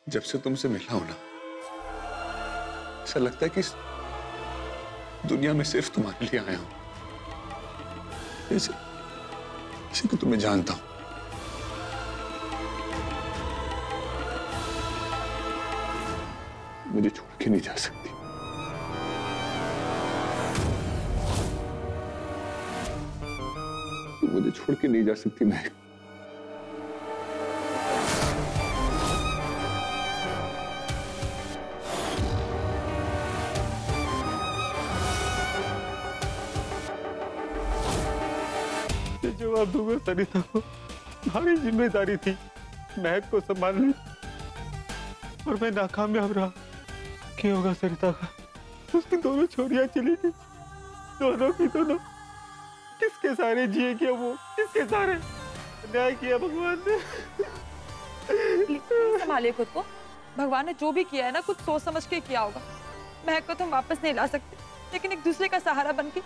जब से तुमसे मिला हूं ना, ऐसा लगता है कि इस दुनिया में सिर्फ तुम्हारे लिए आया हूं, जैसे कि तुम्हें जानता हूं। मुझे छोड़ के नहीं जा सकती। मुझे छोड़ के नहीं जा सकती मैं। जवाब दूंगा सरिता को। हमारी जिम्मेदारी थी महक को संभालनी, और मैं नाकामयाब रहा। क्या होगा सरिता का? उसकी दोनों छोरियां चली गई, दोनों की दोनों। किसके सहारे जिए क्या वो? किसके सहारे? न्याय किया भगवान ने। संभालिए खुद को। भगवान ने जो भी किया है ना, कुछ सोच समझ के किया होगा। महक को तो हम वापस नहीं ला सकते, लेकिन एक दूसरे का सहारा बन के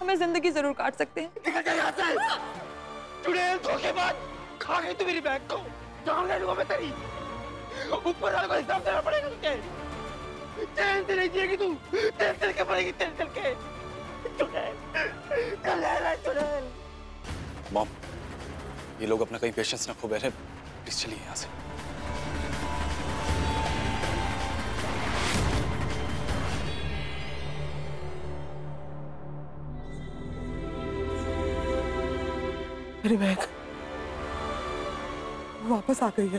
हमें जिंदगी जरूर काट सकते हैं। निकल जा यहाँ से। चुड़ैल धोखेबाज, खा गई तू मेरी बैग को। जान ले लूंगा मैं तेरी। ऊपर वाले को हिसाब देना पड़ेगा तुझे। चैन से नहीं जिएगी तू। चल के पड़ेगी, चल के। चुड़ैल, चुड़ैल। मॉम, ये लोग अपना कहीं पेशेंस ना खो बैठे। प्लीज चलिए यहाँ से। मेरी महक वापस आ गई है।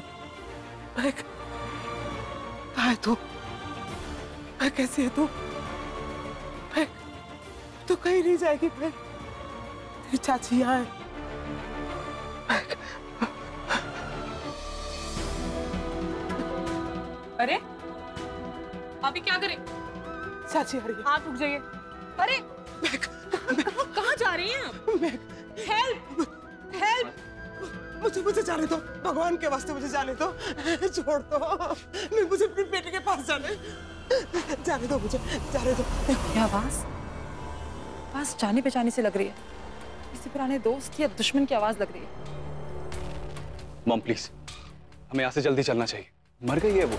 महक, कहाँ है तू? महक, कैसी है तू? महक, तू कहीं नहीं जाएगी। महक, तेरी चाची यहाँ है। महक। अरे अभी क्या करें? चाची आ रही है। आप रुक जाइए। अरे कहाँ जा रही हैं आप? महक, हेल्प, हेल्प। मुझे जाने दो, भगवान के वास्ते मुझे जाने दो। छोड़ दो, मैं मुझे अपने बेटे के पास जाने दो, मुझे जाने दो। ये आवाज जाने पहचाने से लग रही है। किसी पुराने दोस्त या दुश्मन की आवाज लग रही है। मॉम प्लीज, हमें यहाँ से जल्दी चलना चाहिए। मर गई है वो,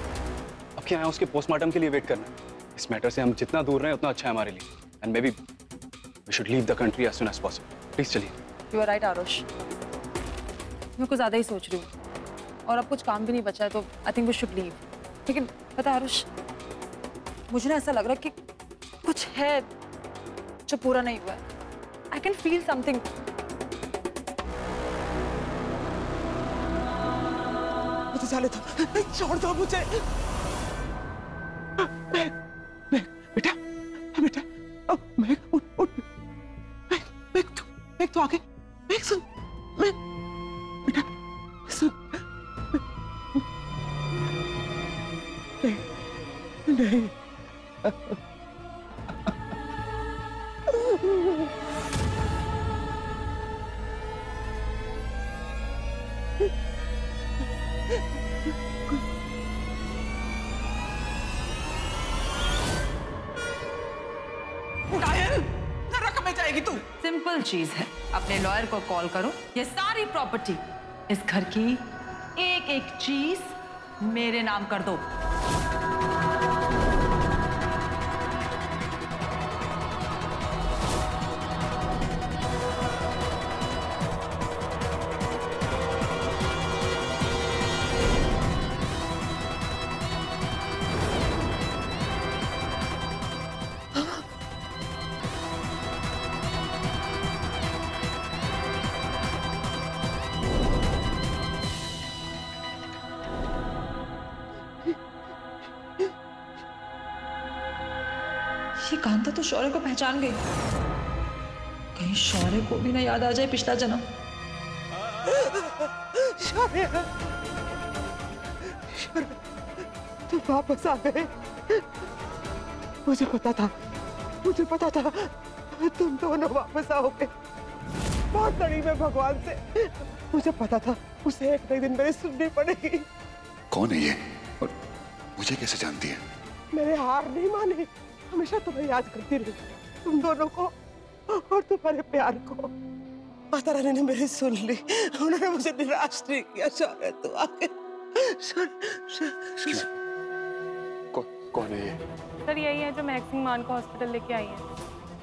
अब क्या है, उसके पोस्टमार्टम के लिए वेट करना है। इस मैटर से हम जितना दूर रहें उतना अच्छा है हमारे लिए। And maybe we should leave the country as soon as possible. Please चलिए। यू आर राइट आरुष, मैं कुछ ज्यादा ही सोच रही हूँ और अब कुछ काम भी नहीं बचा है, तो I think we should leave. लेकिन पता है आरुष, मुझे ना ऐसा लग रहा है कि कुछ है जो पूरा नहीं हुआ है। I can feel something. मुझे जाने दो, छोड़ दो मुझे। बेटा, बेटा, महक, उठ। महक, तू आगे। महक, सुन। बेटा, सुन। नहीं। जाएगी तू? सिंपल चीज है, अपने लॉयर को कॉल करो, ये सारी प्रॉपर्टी, इस घर की एक एक चीज मेरे नाम कर दो। ये कांता तो शौर्य को पहचान गई। कहीं शौर्य को भी ना याद आ जाए पिछला जन्म। शौर्य, तू वापस आ गए। मुझे पता था तुम दोनों वापस आओगे। बहुत लड़ी मैं भगवान से, मुझे पता था उसे एक न दिन मेरी सुननी पड़ेगी। कौन है ये और मुझे कैसे जानती है? मेरे हार नहीं मानी, हमेशा तुम्हें याद करती रही, तुम दोनों को और तुम्हारे प्यार को। माता रानी ने मेरी सुन ली, उन्होंने मुझे निराश नहीं किया। शौर्य, तू आके कौन है ये? सर यही है जो महक सिंह मान को हॉस्पिटल लेके आई है।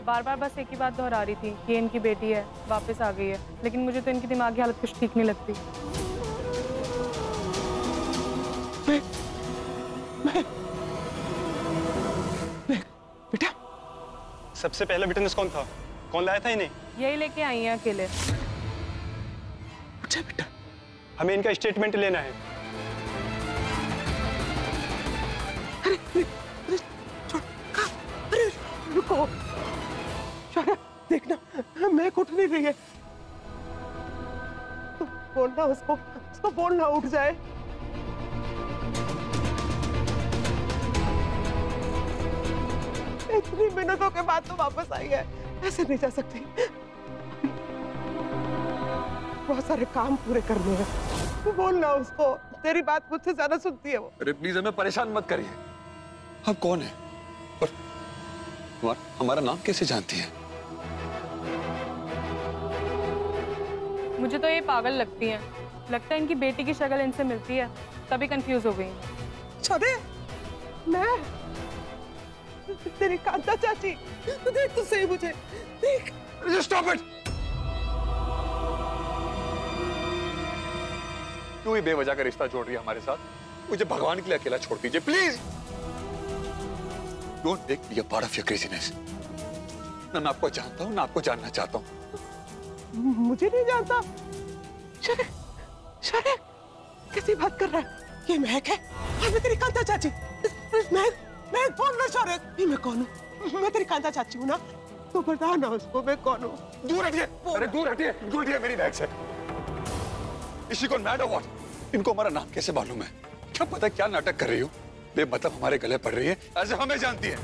बार बार बस एक ही बात दोहरा रही थी कि इनकी बेटी है, वापस आ गई है, लेकिन मुझे तो इनकी दिमागी हालत कुछ ठीक नहीं लगती। बेटा, सबसे पहला विटनेस कौन था? कौन लाया था इन्हें? यही लेके आई हैं अकेले। अच्छा बेटा, हमें इनका स्टेटमेंट लेना है। अरे छोड़, अरे रुको, शौर्य देखना, मैं उठ नहीं रही है। तो बोलना उसको बोलना उठ जाए। इतनी मिनटों के बाद तो वापस आई है, ऐसे नहीं जा सकती। बहुत सारे काम पूरे करने हैं। बोलना उसको, तेरी बात मुझसे ज्यादा सुनती है वो। अरे प्लीज हमें परेशान मत करिए। आप कौन है और हमारा नाम कैसे जानती है? मुझे तो ये पागल लगती हैं। लगता है इनकी बेटी की शक्ल इनसे मिलती है, तभी कंफ्यूज हो गई। छोड़े, मैं तेरी कांता चाची, देख तो सही मुझे, देख। Stop it! क्यों ही बेवजह का रिश्ता जोड़ रही है हमारे साथ? मुझे भगवान के लिए अकेला छोड़ दीजिए please. Don't make me a part of your craziness. ना मैं आपको जानता हूं ना आपको जानना चाहता हूं। मुझे नहीं जानता। शौर्य, शौर्य, कैसी बात कर रहा है? ये महक है और मैं तेरी कांता चाची। महक बोल ना शौर्य, ये मैं कौन हूँ? मैं तेरी कांता चाची हूँ ना, तो बता ना उसको मैं कौन हूँ। दूर हटिए, अरे दूर हटिए, दूर हटिए मेरी बैग से। इसी को मैड व्हाट? इनको हमारा नाम कैसे मालूम है? क्या पता क्या नाटक कर रही हो? बेमतलब हमारे गले पड़ रही है, ऐसे हमें जानती है।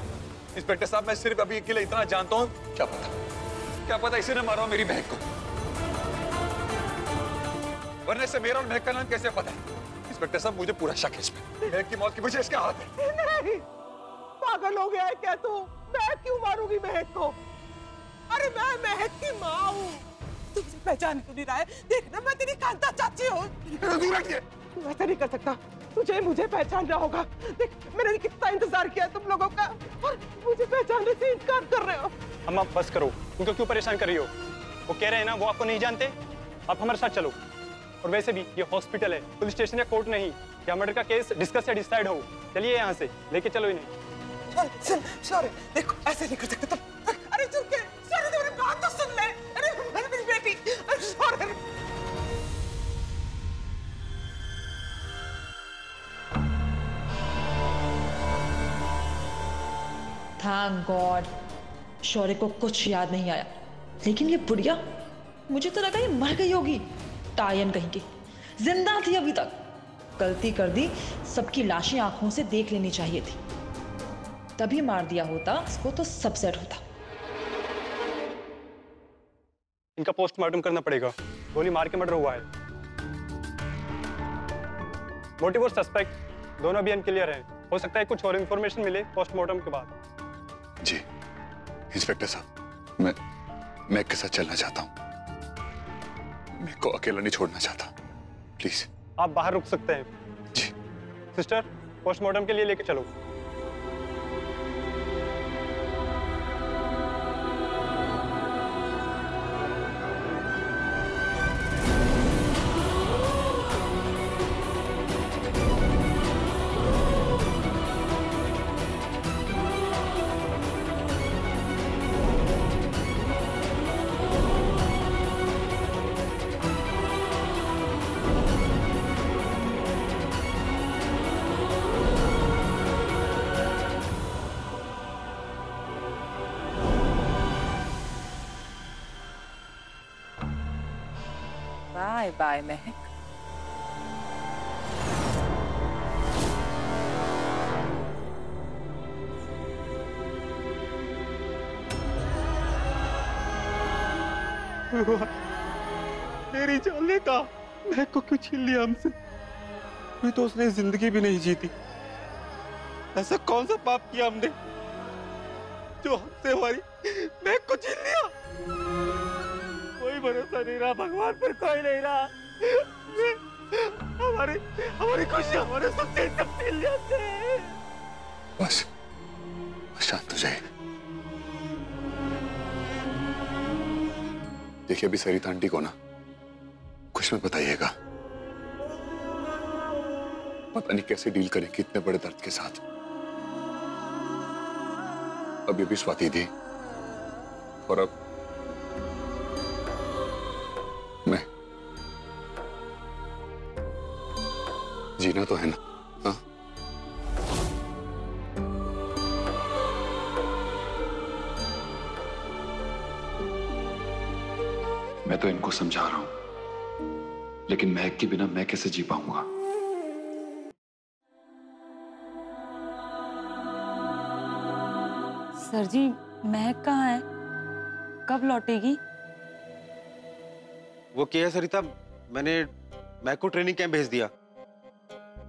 इंस्पेक्टर साहब, मैं सिर्फ अभी के लिए इतना जानता हूँ, क्या पता इसी ने मारा हो मेरी महक को। वरना से मेरा और महक का नाम कैसे पता है? इंस्पेक्टर साहब, मुझे पूरा शक है इसमें। महक की मौत की वजह इसका हाथ है। नहीं, पागल हो गया है क्या तू? मैं क्यों मारूंगी महक को? अरे मैं महक की माँ हूँ। तू मुझे पहचान क्यों नहीं रहा है? देखना, मैं तेरी कांता चाची हूँ। दूर हटिए। तू ऐसा नहीं कर सकता, तुझे मुझे पहचानना होगा। देख, मैंने कितना इंतजार किया तुम लोगों का, और मुझे पहचानने से इनकार कर रहे हो। अम्मा बस करो, उनको क्यों परेशान कर रही हो? वो कह रहे हैं ना वो आपको नहीं जानते। आप हमारे साथ चलो। और वैसे भी ये हॉस्पिटल है, पुलिस स्टेशन या कोर्ट नहीं। या मर्डर का केस डिस्कस या डिसाइड हो। चलिए यहाँ से लेके चलो इन्हें। सॉरी, देखो ऐसे नहीं कर सकते तुम। अरे चुप के, सॉरी, मेरी बात तो सुन ले। अरे मेरी बेटी, सॉरी। थैंक गॉड शौर्य को कुछ याद नहीं आया। लेकिन ये बुढ़िया, मुझे तो लगा ये मर गई होगी। टायन कहीं की, जिंदा थी अभी तक। गलती कर दी, सबकी लाशें आंखों से देख लेनी चाहिए थी, तभी मार दिया होता इसको तो सब सेट होता। इनका पोस्टमार्टम करना पड़ेगा। गोली मार के मर्डर हुआ है। मोटिव और सस्पेक्ट दोनों अभी अनक्लियर हैं। हो सकता है कुछ और इंफॉर्मेशन मिले पोस्टमार्टम के बाद। जी इंस्पेक्टर साहब, मैं के साथ चलना चाहता हूँ। मेरे को अकेला नहीं छोड़ना चाहता, प्लीज। आप बाहर रुक सकते हैं। जी। सिस्टर, पोस्टमार्टम के लिए लेके चलो। बाय बाय महक। मेरी जान लेता, महक को क्यों छीन लिया हमसे? मैं तो उसने जिंदगी भी नहीं जीती। ऐसा कौन सा पाप किया हमने जो हमसे हमारी महक को छीन लिया? कोई भरोसा नहीं रहा, भगवान पर कोई नहीं रहा। हमारी खुशी, हमारे सुख सब मिल जाते हैं। बस शांत हो जाइए। देखिए, अभी सरिता आंटी को ना कुछ मत बताइएगा। पता नहीं कैसे डील करेंगे इतने बड़े दर्द के साथ। अभी अभी स्वाति थी और अब मैं। जीना तो है ना? हाँ, मैं तो इनको समझा रहा हूं, लेकिन महक के बिना मैं कैसे जी पाऊंगा? सर जी, महक कहाँ है? कब लौटेगी? वो क्या है सरिता, मैंने महक को ट्रेनिंग कैंप भेज दिया।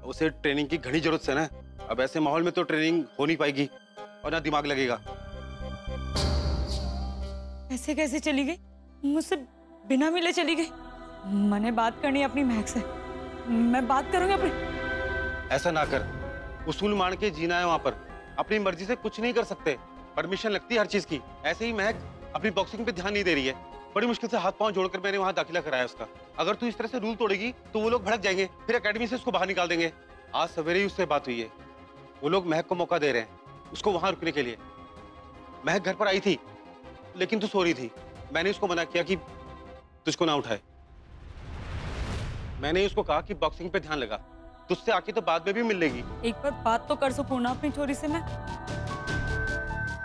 उसे ट्रेनिंग की घनी जरूरत है ना। अब ऐसे माहौल में तो ट्रेनिंग हो नहीं पाएगी और ना दिमाग लगेगा। ऐसे कैसे चली गई? मुझसे बिना मिले चली गई। मैंने बात करनी है अपनी महक से। मैं बात करूंगी अपनी। ऐसा ना कर, उसूल मान के जीना है वहां पर। अपनी मर्जी से कुछ नहीं कर सकते, परमिशन लगती है हर चीज की। ऐसे ही महक अपनी बॉक्सिंग पे ध्यान नहीं दे रही है। बड़ी मुश्किल से हाथ पांव जोड़कर मैंने वहां दाखिला कराया उसका। अगर तू इस तरह से रूल तोड़ेगी तो वो लोग भड़क जाएंगे, फिर एकेडमी से उसको बाहर निकाल देंगे। आज सवेरे ही उससे बात हुई है, वो लोग महक को मौका दे रहे हैं उसको वहां रुकने के लिए। महक घर पर आई थी लेकिन तू सो रही थी। मैंने उसको मना किया कि तुझको ना उठाए। मैंने उसको कहा कि बॉक्सिंग पे ध्यान लगा, तुझसे आके तो बाद में भी मिल लेगी। एक बार बात तो कर सकूं ना अपनी छोरी से मैं।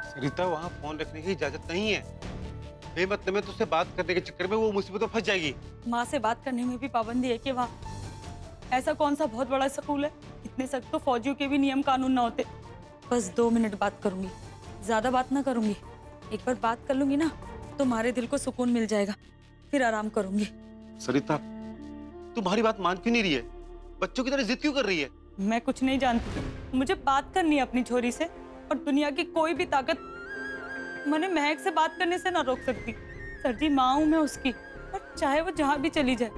सरिता, वहां फोन रखने की इजाजत नहीं है। बेमतलब में तुझसे बात करने के चक्कर में वो मुसीबत में फंस जाएगी। माँ से बात करने में भी पाबंदी है कि वहाँ? ऐसा कौन सा बहुत बड़ा स्कूल है? इतने सख्त तो फौजियों के भी नियम कानून ना होते। बस 2 मिनट बात करूंगी, ज्यादा बात ना करूंगी। एक बार बात कर लूंगी ना, तुम्हारे दिल को सुकून मिल जाएगा, फिर आराम करूंगी। सरिता, तुम्हारी बात मान क्यों नहीं रही है? बच्चों की तरह जिद क्यों कर रही है? मैं कुछ नहीं जानती, मुझे बात करनी है अपनी छोरी से, और दुनिया की कोई भी ताकत मैंने महक से बात करने से ना रोक सकती। सर जी, माँ हूं मैं उसकी, और चाहे वो जहां भी चली जाए,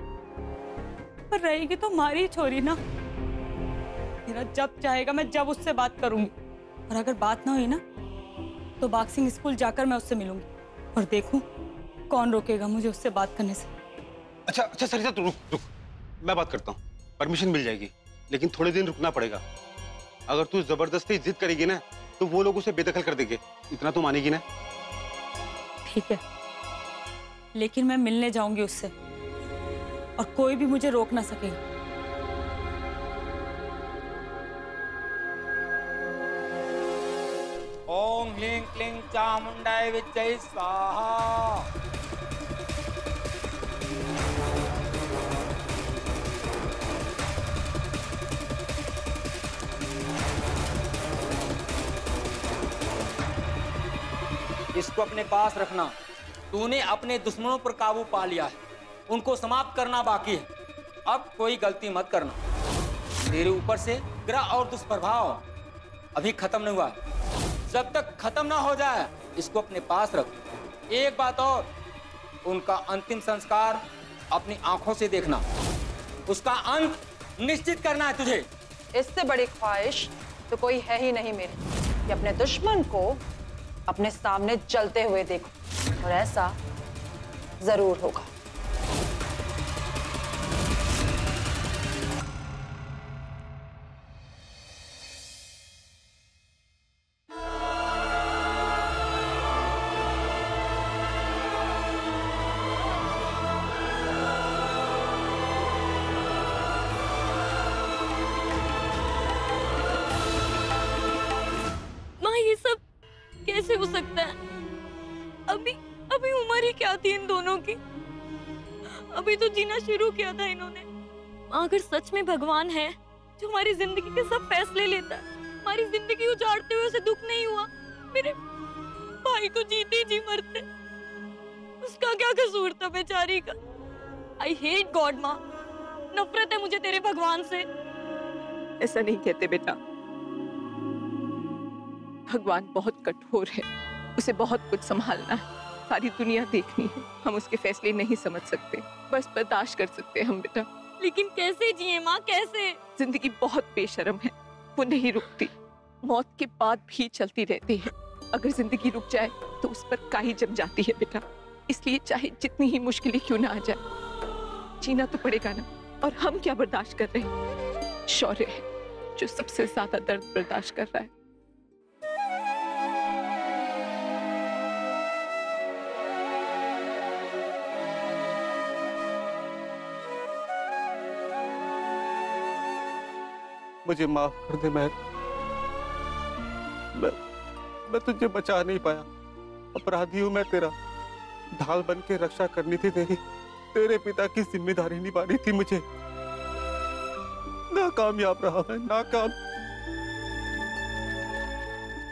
पर रहेगी तो हमारी ही छोरी ना। मेरा जब चाहेगा मैं जब उससे बात करूंगी, और अगर बात ना हुई ना तो बॉक्सिंग स्कूल जाकर मैं उससे मिलूंगी, और देखूं कौन रोकेगा मुझे उससे बात करने से। अच्छा सरिता, तू रुक, मैं बात करता हूँ। परमिशन मिल जाएगी, लेकिन थोड़े दिन रुकना पड़ेगा। अगर तू जबरदस्ती जिद करेगी ना तो वो लोग उसे बेदखल कर देंगे। इतना तो मानेगी ना? ठीक है, लेकिन मैं मिलने जाऊंगी उससे, और कोई भी मुझे रोक ना सकेगा। ओम ह्लीं क्लीं चामुंडाय विद्महे स्वाहा। इसको अपने पास रखना। तूने अपने दुश्मनों पर काबू पा लिया है, उनको समाप्त करना बाकी है। अब कोई गलती मत करना। तेरे ऊपर से ग्रह और दुष्प्रभाव अभी खत्म नहीं हुआ है। जब तक खत्म ना हो जाए इसको अपने पास रख। एक बात और, उनका अंतिम संस्कार अपनी आंखों से देखना, उसका अंत निश्चित करना है तुझे। इससे बड़ी ख्वाहिश तो कोई है ही नहीं मेरी कि अपने दुश्मन को अपने सामने जलते हुए देखो, और ऐसा जरूर होगा। माँ, ये सब कैसे हो सकता है? अभी अभी उम्र ही क्या थी इन दोनों की? अभी तो जीना शुरू किया था इन्होंने। अगर सच में भगवान है जो हमारी जिंदगी के सब फैसले लेता है, हमारी जिंदगी उजाड़ते हुए उसे दुख नहीं हुआ, मेरे भाई को जीते जी मरते, उसका क्या कसूर था बेचारी का? आई हेट गॉड माँ, नफरत है मुझे तेरे भगवान से। ऐसा नहीं कहते बेटा, भगवान बहुत कठोर है, उसे बहुत कुछ संभालना है, सारी दुनिया देखनी है। हम उसके फैसले नहीं समझ सकते, बस बर्दाश्त कर सकते हैं हम बेटा। लेकिन कैसे जिए माँ, कैसे? जिंदगी बहुत बेशर्म है, वो नहीं रुकती, मौत के बाद भी चलती रहती है। अगर जिंदगी रुक जाए तो उस पर काई जम जाती है बेटा। इसलिए चाहे जितनी ही मुश्किलें क्यों ना आ जाए, जीना तो पड़ेगा ना। और हम क्या बर्दाश्त कर रहे हैं? शौर्य है जो सबसे ज्यादा दर्द बर्दाश्त कर रहा है। मुझे माफ कर दे महक, मैं तुझे बचा नहीं पाया। अपराधी हूं मैं तेरा, ढाल बन के रक्षा करनी थी तेरी, तेरे पिता की जिम्मेदारी निभानी थी मुझे। नाकामयाब रहा मैं, नाकाम।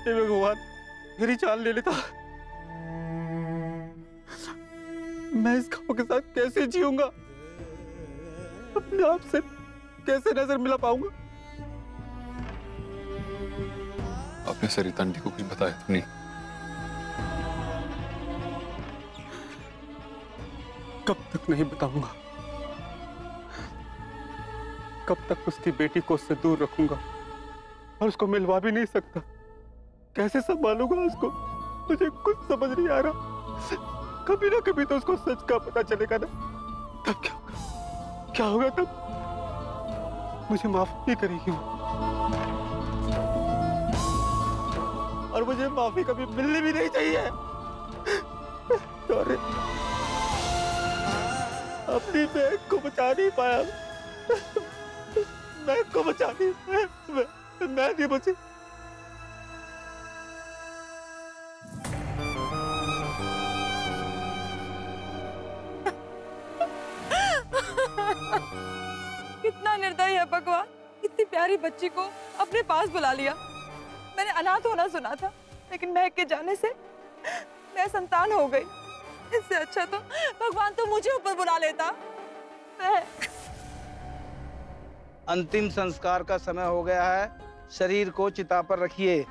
हे भगवान, मेरी जान ले लेता। मैं इस गांव के साथ कैसे जीऊंगा? अपने आप से कैसे नजर मिला पाऊंगा? आपने सरिता आंटी को कुछ बताया तो नहीं? कब तक नहीं बताऊंगा? कब तक उसकी बेटी को उससे दूर रखूंगा और उसको मिलवा भी नहीं सकता? कैसे संभालूंगा उसको? मुझे कुछ समझ नहीं आ रहा। कभी ना कभी तो उसको सच का पता चलेगा ना, तब क्या होगा? क्या होगा तब? मुझे माफ नहीं करेगी वो, और मुझे माफी कभी मिलनी भी नहीं चाहिए। सॉरी, अपनी महक को बचा नहीं पाया, महक को बचा नहीं पाया, मैं नहीं बची। कितना निर्दयी है भगवान, इतनी प्यारी बच्ची को अपने पास बुला लिया। मैंने अनाथ होना सुना था, लेकिन महक के जाने से मैं संतान हो गई। इससे अच्छा तो भगवान तो मुझे ऊपर बुला लेता। अंतिम संस्कार का समय हो गया है, शरीर को चिता पर रखिए।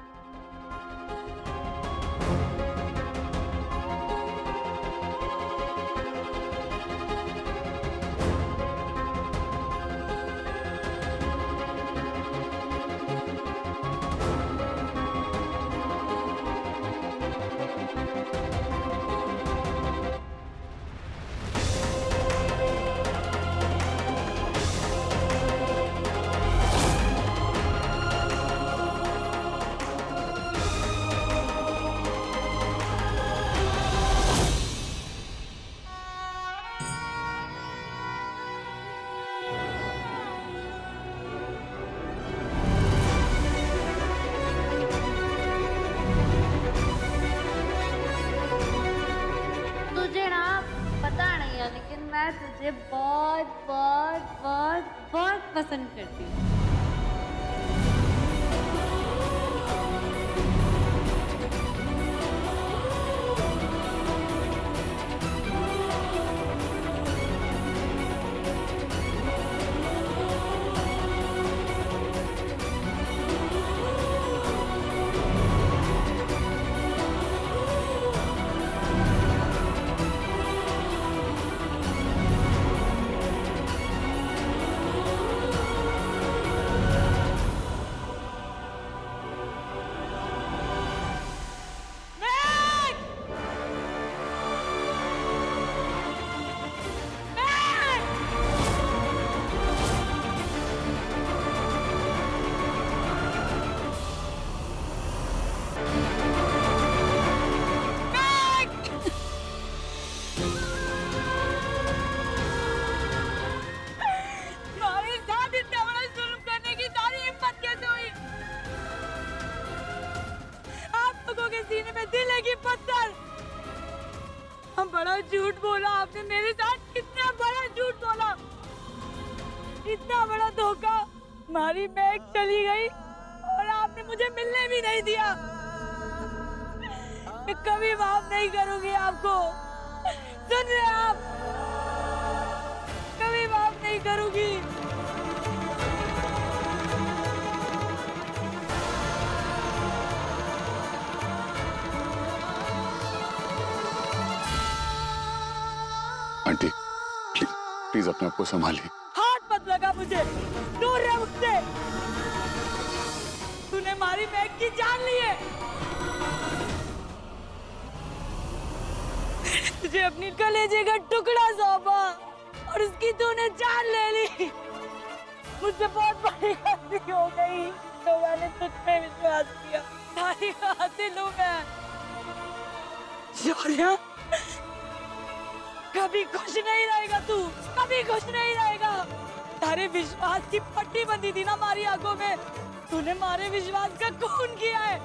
मैं तुझे बहुत बहुत बहुत बहुत पसंद करती हूँ। बड़ा झूठ बोला आपने मेरे साथ, कितना बड़ा झूठ बोला, इतना बड़ा धोखा। हमारी महक चली गई और आपने मुझे मिलने भी नहीं दिया। मैं कभी माफ नहीं करूंगी आपको, सुन रहे आप? कभी माफ नहीं करूंगी। आंटी प्लीज अपने आप को संभालिए। हाथ मुझे, दूर रह मुझसे। तूने मारी महक की जान ली है। तुझे अपनी कलेजे का टुकड़ा सौंपा और उसकी तूने जान ले ली। मुझसे बहुत बड़ी गलती हो गई, तो मैंने तुझ पे विश्वास किया। तारी कातिल हूँ मैं। शौर्य, कभी खुश नहीं रहेगा तू, कभी खुश नहीं रहेगा। तारे विश्वास की पट्टी बंधी थी ना हमारी आंखों में। तूने मारे विश्वास का खून किया है।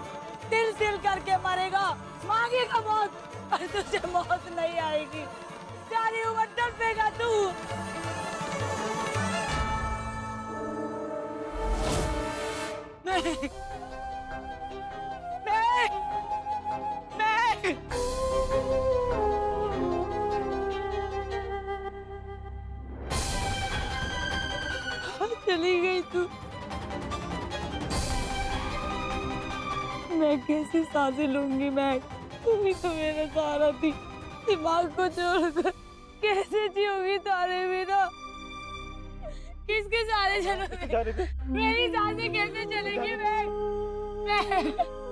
तिल तिल करके मरेगा, मांगेगा मौत, और तुझे मौत नहीं आएगी। सारी उम्र तड़पेगा तू। नहीं, नहीं, चली गई तू। मैं कैसे सांसें लूंगी? मैं, तुम ही तो मेरा सहारा थी। दिमाग को छोड़कर कैसे जीऊंगी तारे बिना? किसके सहारे चलोगे? मेरी सांसें कैसे चलेंगी?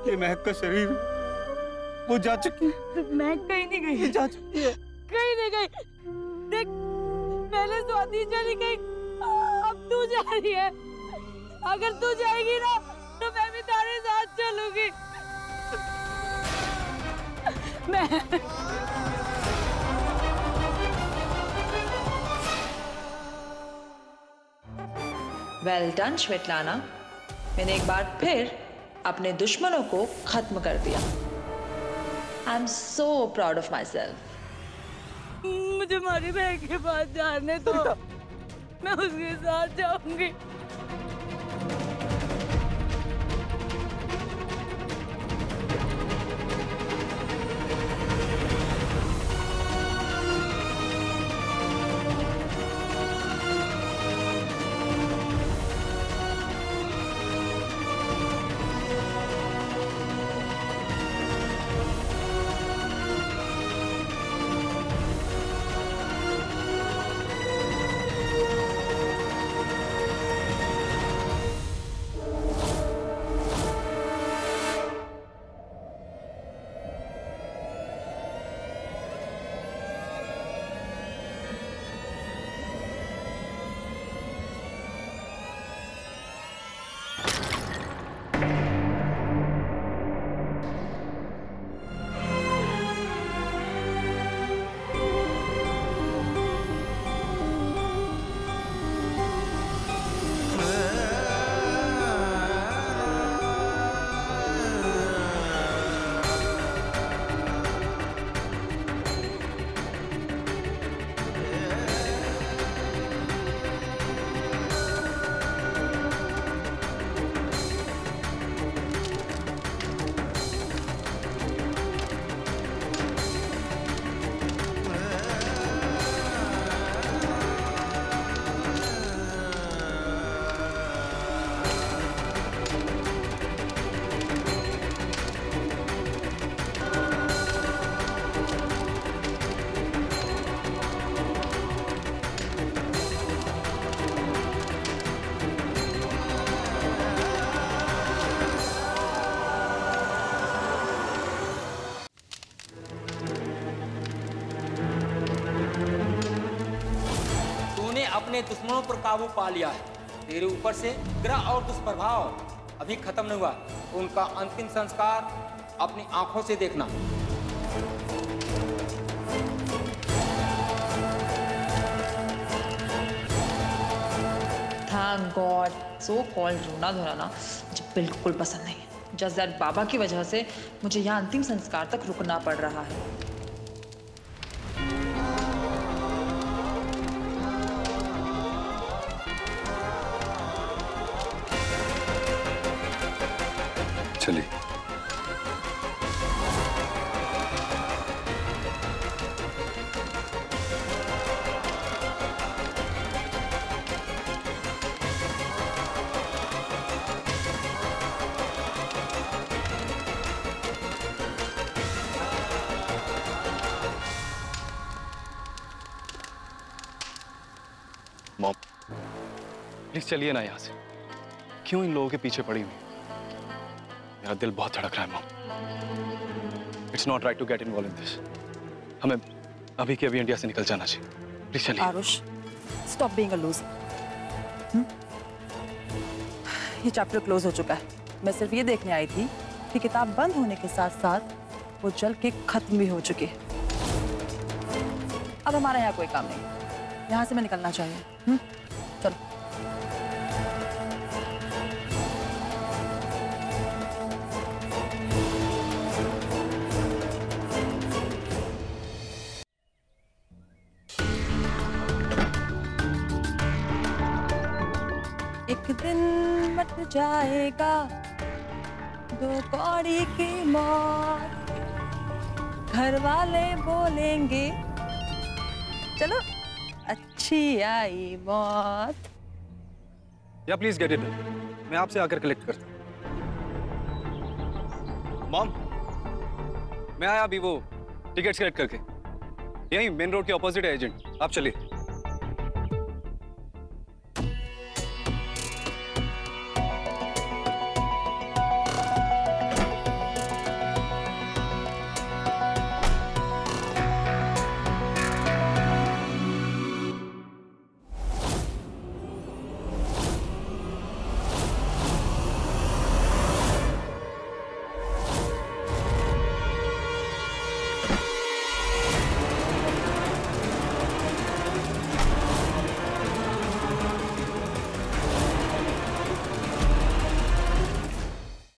ये महक का शरीर वो जा चुकी है। महक कहीं नहीं गई। ये जा चुकी है। कहीं नहीं गई। देख, पहले स्वाति चली गई, अब तू जा रही है। अगर तू जाएगी ना तो मैं भी तेरे साथ चलूंगी। मैं वेल डन श्वेतलाना, मैंने एक बार फिर अपने दुश्मनों को खत्म कर दिया। I am so proud of my self. मुझे हमारी बहन के पास जाने दो, मैं उसके साथ जाऊंगी। अपने दुश्मनों पर काबू पा लिया है। तेरे ऊपर से ग्रह और दुष्प्रभाव अभी खत्म नहीं हुआ। उनका अंतिम संस्कार अपनी आंखों से देखना। थैंक गॉड, सो कॉल्ड रोना धोना ना मुझे बिल्कुल पसंद नहीं है। जस्ट दैट बाबा की वजह से मुझे यहाँ अंतिम संस्कार तक रुकना पड़ रहा है। चलिए। मॉम, प्लीज चलिए ना यहाँ से। क्यों इन लोगों के पीछे पड़ी हुई? मेरा दिल बहुत धड़क रहा है mom. It's not right to get involve in this. हमें अभी के अभी इंडिया से निकल जाना चाहिए। प्लीज चलिए। Aarush, stop being a loser. ये चैप्टर क्लोज हो चुका है। मैं सिर्फ ये देखने आई थी कि किताब बंद होने के साथ साथ वो जल के खत्म भी हो चुकी है। अब हमारे यहाँ कोई काम नहीं, यहाँ से मैं निकलना चाहिए। चलो। एक दिन मट जाएगा दो कौड़ी की मौत, घर वाले बोलेंगे चलो अच्छी आई मौत। या प्लीज गेट इट। मैं आपसे आकर कलेक्ट करता हूँ। मॉम, मैं आया अभी वो टिकट्स कलेक्ट करके। यहीं मेन रोड के ऑपोजिट है एजेंट, आप चलिए।